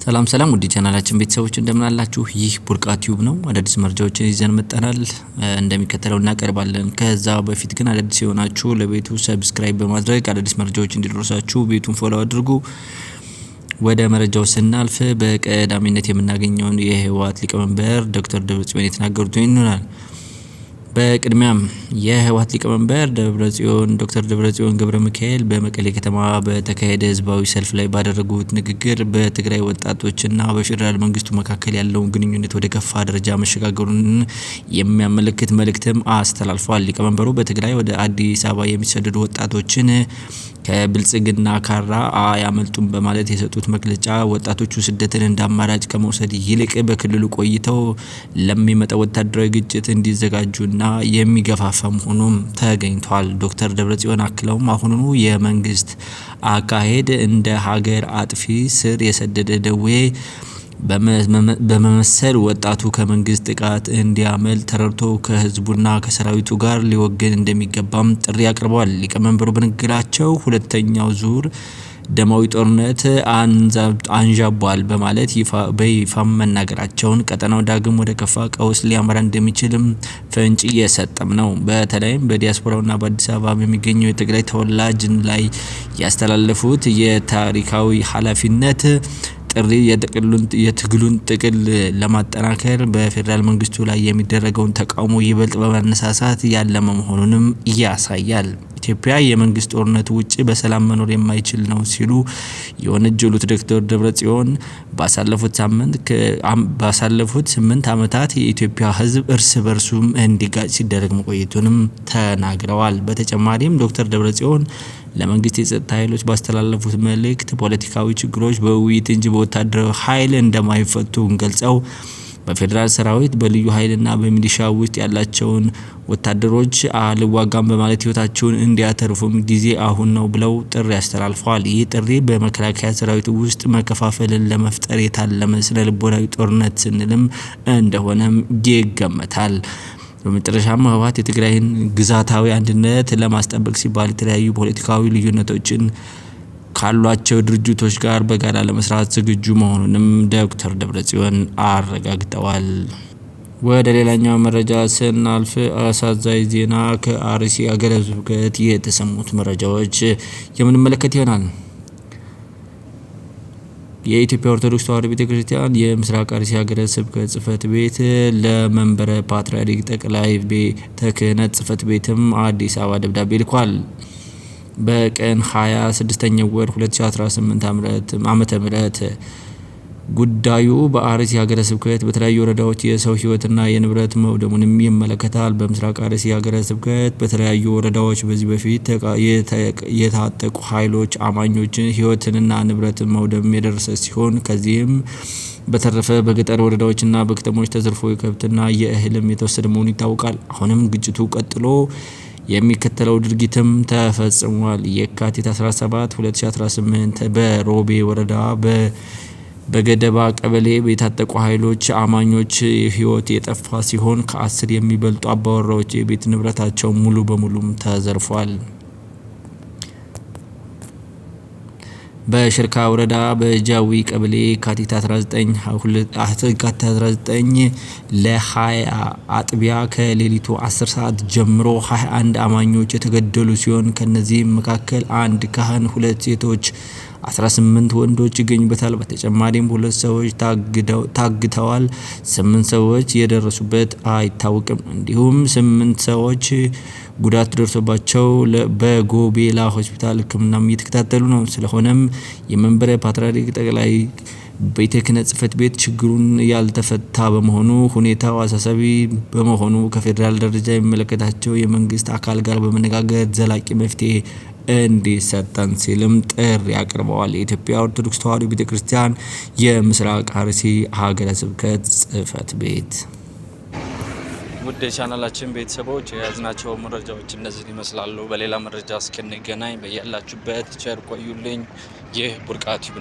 ሰላም ውድ ቻናላችን ቤተሰቦች እንደምን አላችሁ? ይህ ቡርቃ ቲዩብ ነው። አዳዲስ መረጃዎችን ይዘን መጣናል እንደሚከተለው እናቀርባለን። ከዛ በፊት ግን አዳዲስ የሆናችሁ ለቤቱ ሰብስክራይብ በማድረግ አዳዲስ መረጃዎች እንዲደርሳችሁ ቤቱን ፎሎ አድርጉ። ወደ መረጃው ስናልፍ በቀዳሚነት የምናገኘውን የህወሓት ሊቀመንበር ዶክተር ደብረጽዮን የተናገሩት ይሆናል። በቅድሚያም የህወሓት ሊቀመንበር ዶክተር ደብረጽዮን ገብረ ሚካኤል በመቀሌ ከተማ በተካሄደ ህዝባዊ ሰልፍ ላይ ባደረጉት ንግግር በትግራይ ወጣቶችና በፌደራል መንግስቱ መካከል ያለውን ግንኙነት ወደ ከፋ ደረጃ መሸጋገሩን የሚያመለክት መልእክትም አስተላልፈዋል። ሊቀመንበሩ በትግራይ ወደ አዲስ አበባ የሚሰደዱ ወጣቶችን ከብልጽግና ካራ አያመልጡም በማለት የሰጡት መግለጫ ወጣቶቹ ስደትን እንደ አማራጭ ከመውሰድ ይልቅ በክልሉ ቆይተው ለሚመጣው ወታደራዊ ግጭት እንዲዘጋጁና የሚገፋፋ መሆኑም ተገኝቷል። ዶክተር ደብረጽዮን አክለውም አሁኑኑ የመንግስት አካሄድ እንደ ሀገር አጥፊ ስር የሰደደ ደዌ በመመሰል ወጣቱ ከመንግስት ጥቃት እንዲያመል ተረድቶ ከህዝቡና ከሰራዊቱ ጋር ሊወገን እንደሚገባም ጥሪ አቅርበዋል። ሊቀመንበሩ በንግግራቸው ሁለተኛው ዙር ደማዊ ጦርነት አንዣቧል በማለት በይፋም መናገራቸውን ቀጠናው ዳግም ወደ ከፋ ቀውስ ሊያመራ እንደሚችልም ፍንጭ እየሰጠም ነው። በተለይም በዲያስፖራውና በአዲስ አበባ በሚገኘው የትግራይ ተወላጅ ላይ ያስተላለፉት የታሪካዊ ኃላፊነት ጥሪ የትግሉን ጥቅል ለማጠናከር በፌደራል መንግስቱ ላይ የሚደረገውን ተቃውሞ ይበልጥ በማነሳሳት ያለመ መሆኑንም ያሳያል። ኢትዮጵያ የመንግስት ጦርነት ውጪ በሰላም መኖር የማይችል ነው ሲሉ የወነጀሉት ዶክተር ደብረጽዮን ባሳለፉት 8 ዓመታት የኢትዮጵያ ህዝብ እርስ በርሱም እንዲጋጭ ሲደረግ መቆየቱንም ተናግረዋል። በተጨማሪም ዶክተር ደብረጽዮን ለመንግስት የጸጥታ ኃይሎች ባስተላለፉት መልእክት ፖለቲካዊ ችግሮች በውይይት እንጂ በወታደራዊ ኃይል እንደማይፈቱ ገልጸው በፌደራል ሰራዊት በልዩ ኃይልና በሚሊሻ ውስጥ ያላቸውን ወታደሮች አልዋጋም በማለት ህይወታቸውን እንዲያተርፉም ጊዜ አሁን ነው ብለው ጥሪ አስተላልፈዋል። ይህ ጥሪ በመከላከያ ሰራዊት ውስጥ መከፋፈልን ለመፍጠር የታለመ ስነ ልቦናዊ ጦርነት ስንልም እንደሆነም ይገመታል። በመጨረሻም ህወሓት የትግራይን ግዛታዊ አንድነት ለማስጠበቅ ሲባል የተለያዩ ፖለቲካዊ ልዩነቶችን ካሏቸው ድርጅቶች ጋር በጋራ ለመስራት ዝግጁ መሆኑንም ዶክተር ደብረጽዮን አረጋግጠዋል። ወደ ሌላኛው መረጃ ስናልፍ አሳዛኝ ዜና ከአርሲ ሀገረ ስብከት የተሰሙት መረጃዎች የምንመለከት ይሆናል። የኢትዮጵያ ኦርቶዶክስ ተዋሕዶ ቤተክርስቲያን የምስራቅ አርሲ ሀገረ ስብከት ጽሕፈት ቤት ለመንበረ ፓትርያርክ ጠቅላይ ቤተ ክህነት ጽሕፈት ቤትም አዲስ አበባ ደብዳቤ ልኳል። በቀን 26ኛው ወር 2018 ዓመተ ምህረት ጉዳዩ በአርሲ ሀገረ ስብከት በተለያዩ ወረዳዎች የሰው ህይወትና የንብረት መውደሙንም ይመለከታል። በምስራቅ አርሲ ሀገረ ስብከት በተለያዩ ወረዳዎች በዚህ በፊት የታጠቁ ኃይሎች አማኞችን ህይወትንና ንብረትን መውደም የደረሰ ሲሆን ከዚህም በተረፈ በገጠር ወረዳዎችና በከተሞች ተዘርፎ የከብትና የእህልም የተወሰደ መሆኑ ይታወቃል። አሁንም ግጭቱ ቀጥሎ የሚከተለው ድርጊትም ተፈጽሟል። የካቲት 17 2018 በሮቤ ወረዳ በገደባ ቀበሌ የታጠቁ ኃይሎች አማኞች ህይወት የጠፋ ሲሆን ከ10 የሚበልጡ አባወራዎች የቤት ንብረታቸው ሙሉ በሙሉም ተዘርፏል። በሽርካ ወረዳ በጃዊ ቀበሌ የካቲት 19 ለ20 አጥቢያ ከሌሊቱ 10 ሰዓት ጀምሮ 21 አማኞች የተገደሉ ሲሆን ከነዚህም መካከል አንድ ካህን፣ 2 ሴቶች 18 ወንዶች ይገኙበታል። በተጨማሪም 2 ሰዎች ታግተዋል። 8 ሰዎች የደረሱበት አይታወቅም። እንዲሁም 8 ሰዎች ጉዳት ደርሶባቸው በጎቤላ ሆስፒታል ሕክምናም እየተከታተሉ ነው። ስለሆነም የመንበረ ፓትርያርክ ጠቅላይ ቤተ ክህነት ጽሕፈት ቤት ችግሩን ያልተፈታ በመሆኑ ሁኔታው አሳሳቢ በመሆኑ ከፌደራል ደረጃ የሚመለከታቸው የመንግስት አካል ጋር በመነጋገር ዘላቂ መፍትሄ እንዲሰጠን ሲልም ጥሪ አቅርበዋል። የኢትዮጵያ ኦርቶዶክስ ተዋሕዶ ቤተክርስቲያን የምስራቅ አርሲ ሀገረ ስብከት ጽሕፈት ቤት። ውድ የቻናላችን ቤተሰቦች የያዝናቸው መረጃዎች እነዚህን ይመስላሉ። በሌላ መረጃ እስክንገናኝ በያላችሁበት ቸር ቆዩልኝ። ይህ ቡርቃ ቲዩብ